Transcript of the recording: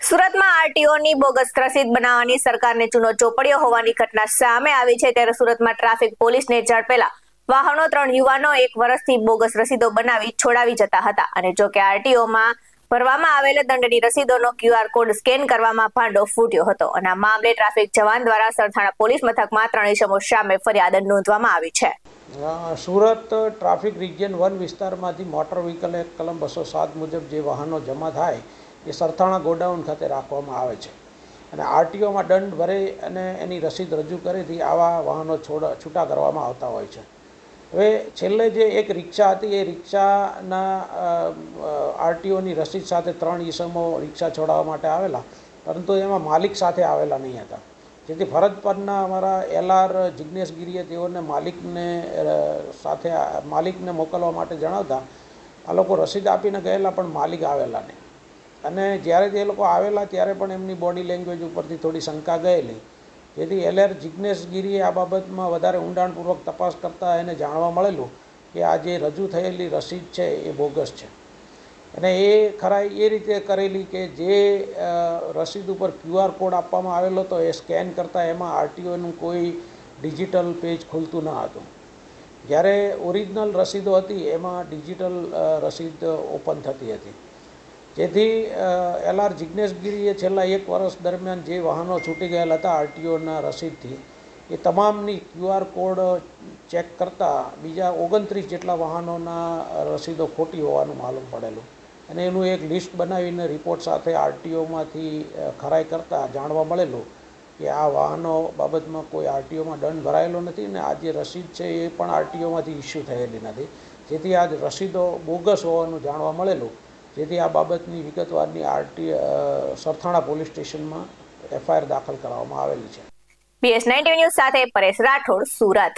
સુરતમાં આરટીઓની બોગસ રસીદ બનાવવાની સરકારને ચૂનો ચોપડ્યો હોવાની ઘટના સામે આવી છે ત્યારે સુરતમાં ટ્રાફિક પોલીસને ઝડપેલા વાહનો 3 યુવાનો 1 વર્ષથી બોગસ રસીદો બનાવી છોડાવી જતા હતા અને જો કે આરટીઓમાં ભરવામાં આવેલ દંડની રસીદોનો QR કોડ સ્કેન કરવામાં ભાંડો ફૂટ્યો હતો અને આ મામલે ટ્રાફિક જવાન દ્વારા સરથાણા પોલીસ મથકમાં 3 ઇસમો સામે ફરિયાદ નોંધવામાં આવી છે। સુરત ટ્રાફિક રિજિયન 1 વિસ્તારમાંથી મોટર વ્હીકલ એક્ટ કલમ 207 મુજબ જે વાહનો જમા થાય એ સરથાણા ગોડાઉન ખાતે રાખવામાં આવે છે અને આરટીઓમાં દંડ ભરે અને એની રસીદ રજૂ કરેથી આવા વાહનો છૂટા કરવામાં આવતા હોય છે। હવે છેલ્લે જે એક રિક્ષા હતી એ રિક્ષાના આરટીઓની રસીદ સાથે 3 ઇસમો રિક્ષા છોડાવવા માટે આવેલા, પરંતુ એમાં માલિક સાથે આવેલા નહીં હતા, જેથી ફરજ પરના અમારા LR જિગ્નેશ ગીરીએ તેઓને માલિકને મોકલવા માટે જણાવતા આ લોકો રસીદ આપીને ગયેલા પણ માલિક આવેલા નહીં અને જ્યારે તે લોકો આવેલા ત્યારે પણ એમની બોડી લેંગ્વેજ ઉપરથી થોડી શંકા ગયેલી, જેથી LR જિગ્નેશ ગીરીએ આ બાબતમાં વધારે ઊંડાણપૂર્વક તપાસ કરતાં એને જાણવા મળેલું કે આ જે રજૂ થયેલી રસીદ છે એ બોગસ છે અને એ ખરાઈ એ રીતે કરેલી કે જે રસીદ ઉપર QR કોડ આપવામાં આવેલો હતો એ સ્કેન કરતાં એમાં આરટીઓનું કોઈ ડિજિટલ પેજ ખુલતું ન હતું, જ્યારે ઓરિજિનલ રસીદો હતી એમાં ડિજિટલ રસીદ ઓપન થતી હતી, જેથી LR જિગ્નેશ ગીરીએ છેલ્લા 1 વર્ષ દરમિયાન જે વાહનો છૂટી ગયેલા હતા આરટીઓના રસીદથી એ તમામની QR કોડ ચેક કરતાં બીજા 29 જેટલા વાહનોના રસીદો ખોટી હોવાનું માલુમ પડેલું અને એનું એક લિસ્ટ બનાવીને રિપોર્ટ સાથે આરટીઓમાંથી ખરાઈ કરતાં જાણવા મળેલું કે આ વાહનો બાબતમાં કોઈ આરટીઓમાં દંડ ભરાયેલો નથી અને આ જે રસીદ છે એ પણ આરટીઓમાંથી ઇસ્યુ થયેલી નથી, જેથી આ રસીદો બોગસ હોવાનું જાણવા મળેલું, જેથી આ બાબતની વિગતવારની સરથાણા પોલીસ સ્ટેશનમાં FIR દાખલ કરવામાં આવેલી છે। BS19 ન્યૂઝ સાથે પરેશ રાઠોડ, સુરત।